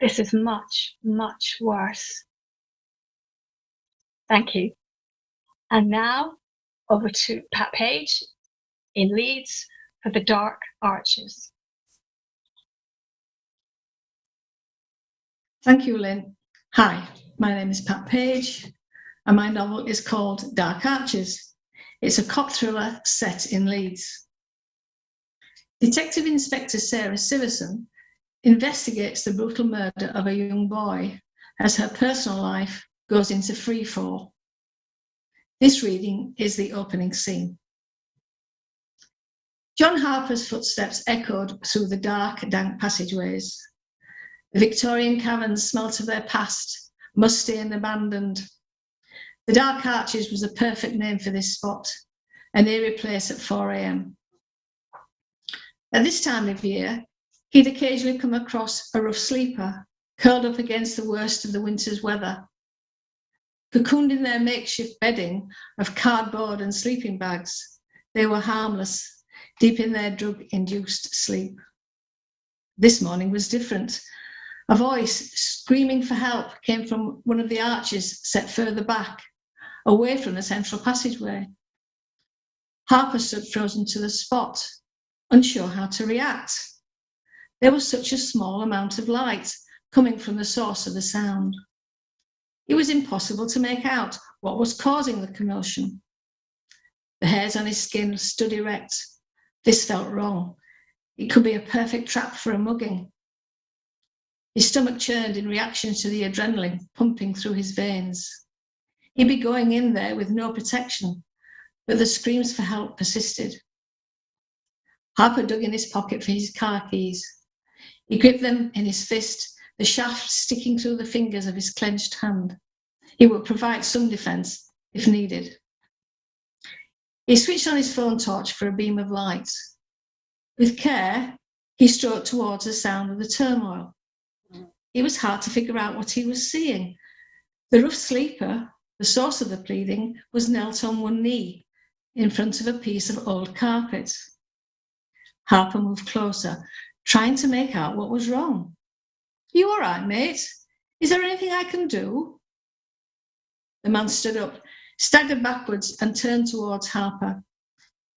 is much, much worse. Thank you. And now, over to Pat Page in Leeds for The Dark Arches. Thank you, Lynn. Hi, my name is Pat Page, and my novel is called Dark Arches. It's a cop thriller set in Leeds. Detective Inspector Sarah Siverson investigates the brutal murder of a young boy as her personal life goes into freefall. This reading is the opening scene. John Harper's footsteps echoed through the dark, dank passageways. The Victorian caverns smelt of their past, musty and abandoned. The Dark Arches was a perfect name for this spot, an eerie place at 4 a.m. At this time of year, he'd occasionally come across a rough sleeper, curled up against the worst of the winter's weather. Cocooned in their makeshift bedding of cardboard and sleeping bags, they were harmless, deep in their drug-induced sleep. This morning was different. A voice screaming for help came from one of the arches set further back, away from the central passageway. Harper stood frozen to the spot, unsure how to react. There was such a small amount of light coming from the source of the sound. It was impossible to make out what was causing the commotion. The hairs on his skin stood erect. This felt wrong. It could be a perfect trap for a mugging. His stomach churned in reaction to the adrenaline pumping through his veins. He'd be going in there with no protection, but the screams for help persisted. Harper dug in his pocket for his car keys. He gripped them in his fist, the shaft sticking through the fingers of his clenched hand. He would provide some defence if needed. He switched on his phone torch for a beam of light. With care, he strode towards the sound of the turmoil. It was hard to figure out what he was seeing. The rough sleeper, the source of the pleading, was knelt on one knee in front of a piece of old carpet. Harper moved closer, trying to make out what was wrong. "You all right, mate? Is there anything I can do?" The man stood up, staggered backwards and turned towards Harper.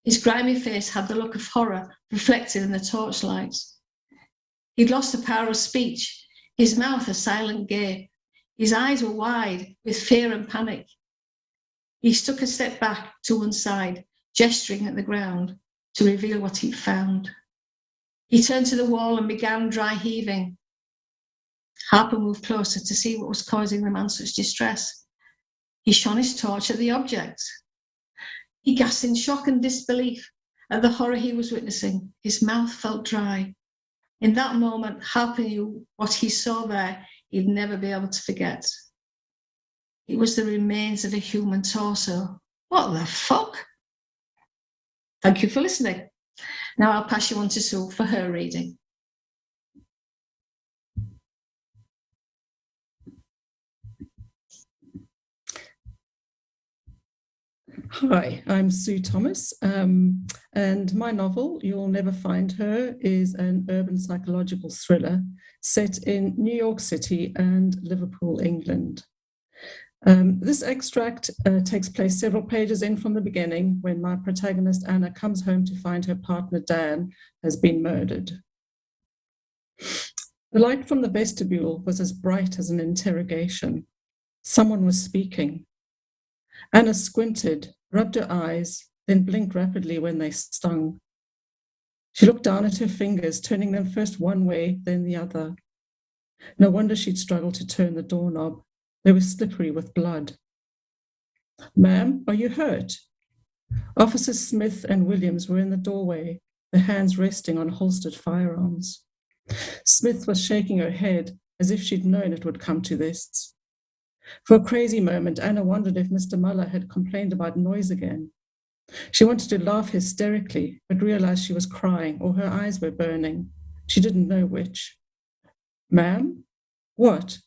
His grimy face had the look of horror reflected in the torchlight. He'd lost the power of speech, his mouth a silent gape. His eyes were wide with fear and panic. He took a step back to one side, gesturing at the ground to reveal what he'd found. He turned to the wall and began dry heaving. Harper moved closer to see what was causing the man such distress. He shone his torch at the object. He gasped in shock and disbelief at the horror he was witnessing. His mouth felt dry. In that moment, Harper knew what he saw there he'd never be able to forget. It was the remains of a human torso. What the fuck? Thank you for listening. Now I'll pass you on to Sue for her reading. Hi, I'm Sue Thomas, and my novel, You'll Never Find Her, is an urban psychological thriller set in New York City and Liverpool, England. This extract takes place several pages in from the beginning when my protagonist Anna comes home to find her partner Dan has been murdered. The light from the vestibule was as bright as an interrogation. Someone was speaking. Anna squinted, rubbed her eyes, then blinked rapidly when they stung. She looked down at her fingers, turning them first one way, then the other. No wonder she'd struggled to turn the doorknob. They were slippery with blood. "Ma'am, are you hurt?" Officers Smith and Williams were in the doorway, their hands resting on holstered firearms. Smith was shaking her head as if she'd known it would come to this. For a crazy moment, Anna wondered if Mr. Muller had complained about noise again. She wanted to laugh hysterically, but realized she was crying or her eyes were burning. She didn't know which. "Ma'am? What?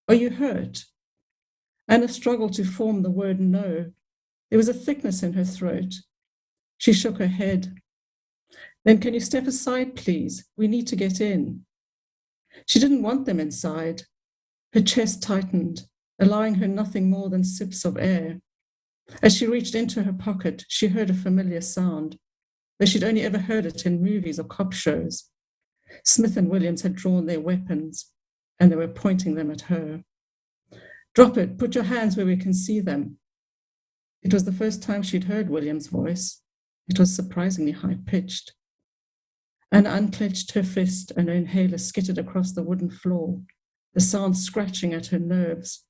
Are you hurt?" Anna struggled to form the word no. There was a thickness in her throat. She shook her head. "Then can you step aside, please? We need to get in." She didn't want them inside. Her chest tightened, allowing her nothing more than sips of air. As she reached into her pocket, she heard a familiar sound, though she'd only ever heard it in movies or cop shows. Smith and Williams had drawn their weapons, and they were pointing them at her. "Drop it. Put your hands where we can see them." It was the first time she'd heard Williams' voice. It was surprisingly high-pitched. Anna unclenched her fist, and her inhaler skittered across the wooden floor, the sound scratching at her nerves.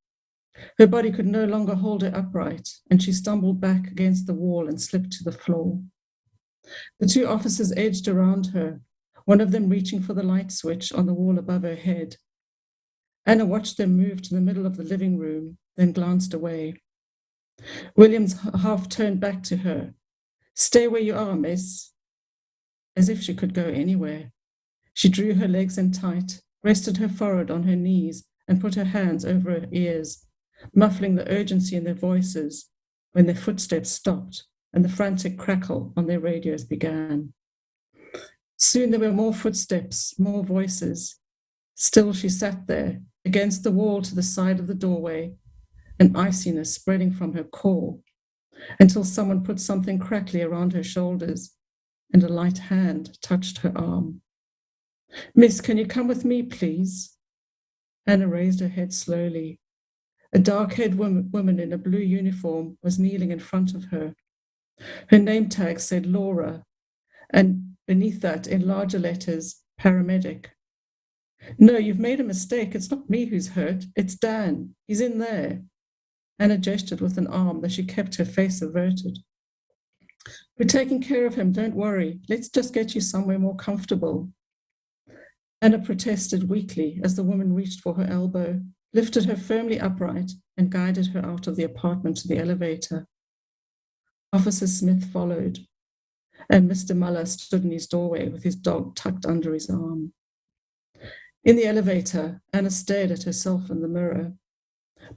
Her body could no longer hold her upright, and she stumbled back against the wall and slipped to the floor. The two officers edged around her, one of them reaching for the light switch on the wall above her head. Anna watched them move to the middle of the living room, then glanced away. Williams half turned back to her. "Stay where you are, miss." As if she could go anywhere. She drew her legs in tight, rested her forehead on her knees, and put her hands over her ears, muffling the urgency in their voices when their footsteps stopped and the frantic crackle on their radios began. Soon there were more footsteps, more voices. Still she sat there, against the wall to the side of the doorway, an iciness spreading from her core, until someone put something crackly around her shoulders, and a light hand touched her arm. "Miss, can you come with me, please?" Anna raised her head slowly. A dark-haired woman in a blue uniform was kneeling in front of her. Her name tag said Laura, and beneath that, in larger letters, paramedic. No, you've made a mistake. It's not me who's hurt. It's Dan. He's in there. Anna gestured with an arm that she kept her face averted. We're taking care of him. Don't worry. Let's just get you somewhere more comfortable. Anna protested weakly as the woman reached for her elbow, lifted her firmly upright, and guided her out of the apartment to the elevator. Officer Smith followed, and Mr. Muller stood in his doorway with his dog tucked under his arm. In the elevator, Anna stared at herself in the mirror.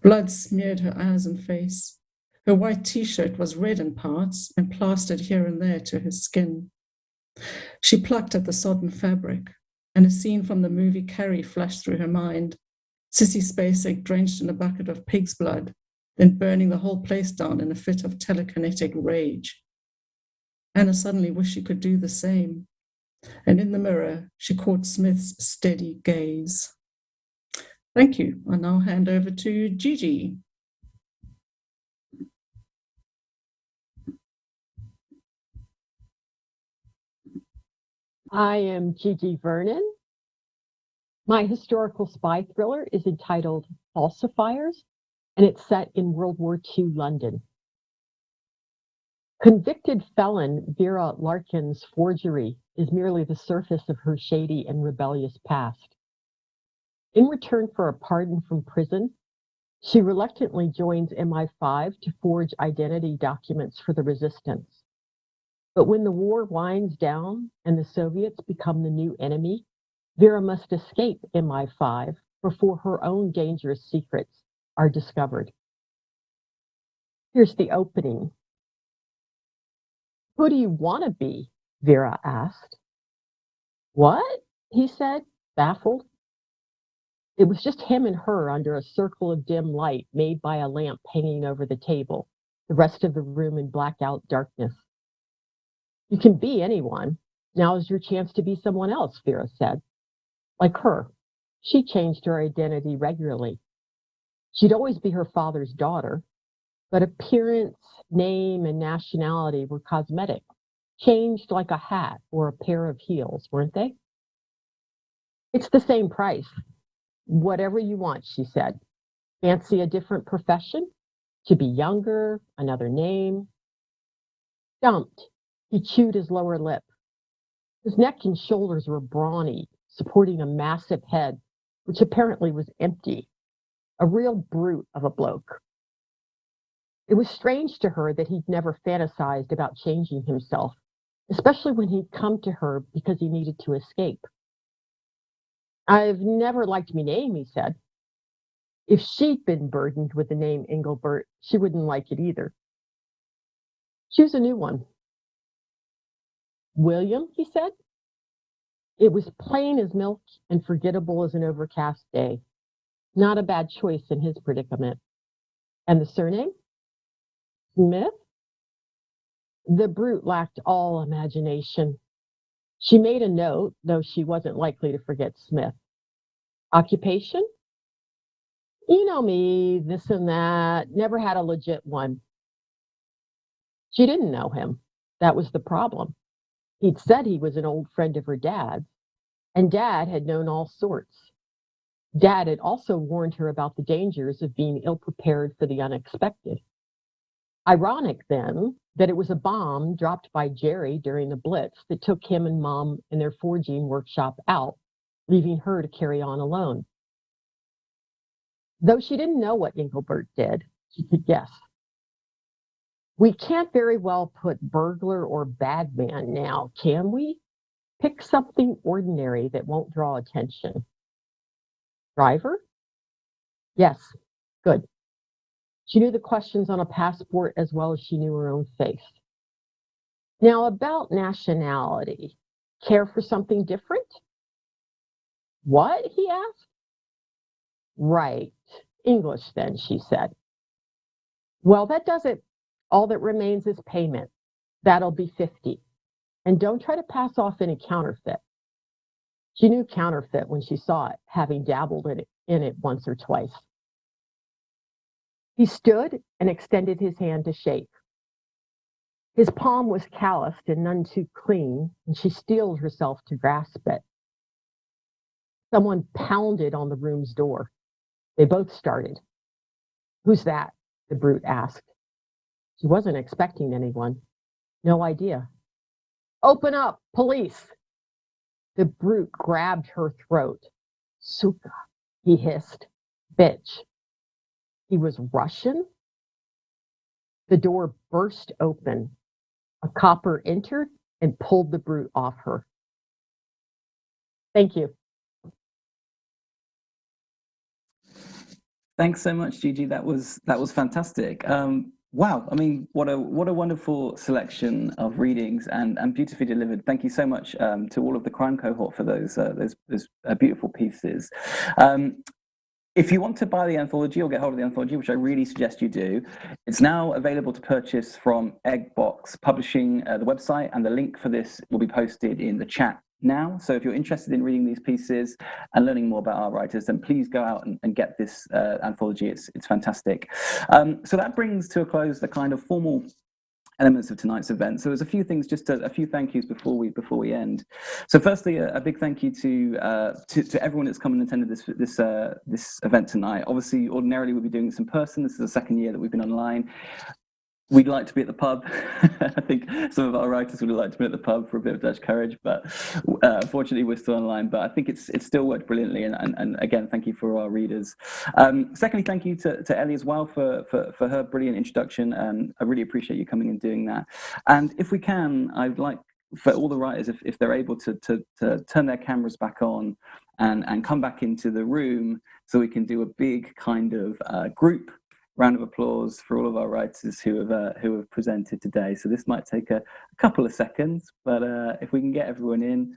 Blood smeared her eyes and face. Her white t-shirt was red in parts and plastered here and there to her skin. She plucked at the sodden fabric, and a scene from the movie Carrie flashed through her mind. Sissy Spacek drenched in a bucket of pig's blood, then burning the whole place down in a fit of telekinetic rage. Anna suddenly wished she could do the same, and in the mirror, she caught Smith's steady gaze. Thank you. I now hand over to Gigi. I am Gigi Vernon. My historical spy thriller is entitled Falsifiers, and it's set in World War II London. Convicted felon Vera Larkin's forgery is merely the surface of her shady and rebellious past. In return for a pardon from prison, she reluctantly joins MI5 to forge identity documents for the resistance. But when the war winds down and the Soviets become the new enemy, Vera must escape MI5 before her own dangerous secrets are discovered. Here's the opening. Who do you want to be? Vera asked. What? He said, baffled. It was just him and her under a circle of dim light made by a lamp hanging over the table, the rest of the room in blackout darkness. You can be anyone. Now is your chance to be someone else, Vera said. Like her, she changed her identity regularly. She'd always be her father's daughter, but appearance, name, and nationality were cosmetic, changed like a hat or a pair of heels, weren't they? It's the same price. Whatever you want, she said. Fancy a different profession? To be younger, another name? Stumped, he chewed his lower lip. His neck and shoulders were brawny, supporting a massive head, which apparently was empty. A real brute of a bloke. It was strange to her that he'd never fantasized about changing himself, especially when he'd come to her because he needed to escape. I've never liked me name, he said. If she'd been burdened with the name Engelbert, she wouldn't like it either. Choose a new one. William, he said. It was plain as milk and forgettable as an overcast day. Not a bad choice in his predicament. And the surname? Smith? The brute lacked all imagination. She made a note, though she wasn't likely to forget Smith. Occupation? You know me, this and that, never had a legit one. She didn't know him. That was the problem. He'd said he was an old friend of her dad's, and Dad had known all sorts. Dad had also warned her about the dangers of being ill-prepared for the unexpected. Ironic, then, that it was a bomb dropped by Jerry during the Blitz that took him and Mom and their forging workshop out, leaving her to carry on alone. Though she didn't know what Engelbert did, she could guess. We can't very well put burglar or bad man now, can we? Pick something ordinary that won't draw attention. Driver? Yes, good. She knew the questions on a passport as well as she knew her own face. Now, about nationality. Care for something different? What? He asked. Right. English, then, she said. Well, that does it. All that remains is payment. That'll be 50. And don't try to pass off any counterfeit. She knew counterfeit when she saw it, having dabbled in it once or twice. He stood and extended his hand to shake. His palm was calloused and none too clean, and she steeled herself to grasp it. Someone pounded on the room's door. They both started. "Who's that?" the brute asked. She wasn't expecting anyone. No idea. "Open up, police!" The brute grabbed her throat. "Suka," he hissed. "Bitch." He was Russian? The door burst open. A copper entered and pulled the brute off her. Thank you. Thanks so much, Gigi. That was fantastic. Wow, I mean, what a wonderful selection of readings and beautifully delivered. Thank you so much to all of the crime cohort for those beautiful pieces. If you want to buy the anthology or get hold of the anthology, which I really suggest you do, it's now available to purchase from Eggbox Publishing, the website, and the link for this will be posted in the chat now. So if you're interested in reading these pieces and learning more about our writers, then please go out and get this anthology. It's fantastic. So that brings to a close the kind of formal elements of tonight's event. So there's a few things, just a few thank yous before we end. So firstly, a big thank you to everyone that's come and attended this event tonight. Obviously, ordinarily we'd be doing this in person. This is the second year that we've been online. We'd like to be at the pub. I think some of our writers would like to be at the pub for a bit of Dutch courage, but unfortunately we're still online. But I think it's still worked brilliantly, and again, thank you for our readers. Secondly, thank you to Elly as well for her brilliant introduction. I really appreciate you coming and doing that. And if we can, I'd like for all the writers, if they're able to turn their cameras back on and come back into the room, so we can do a big kind of group round of applause for all of our writers who have presented today. So this might take a couple of seconds, but if we can get everyone in,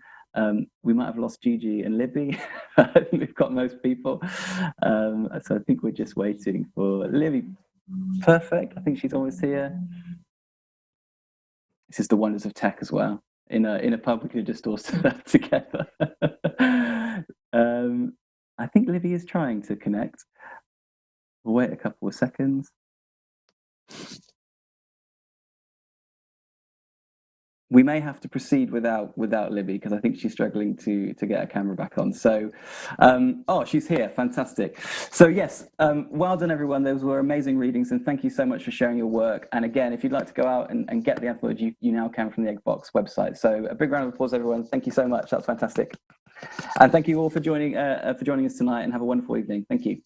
we might have lost Gigi and Libby. I think we've got most people. So I think we're just waiting for Libby. Perfect. I think she's almost here. This is the wonders of tech as well. In a pub, we could have just all stood up together. I think Libby is trying to connect. We'll wait a couple of seconds. We may have to proceed without Libby, because I think she's struggling to get her camera back on. So, oh, she's here. Fantastic. So yes, well done, everyone. Those were amazing readings, and thank you so much for sharing your work. And again, if you'd like to go out and get the anthology, you now can from the Eggbox website. So a big round of applause, everyone. Thank you so much. That's fantastic. And thank you all for joining us tonight, and have a wonderful evening. Thank you.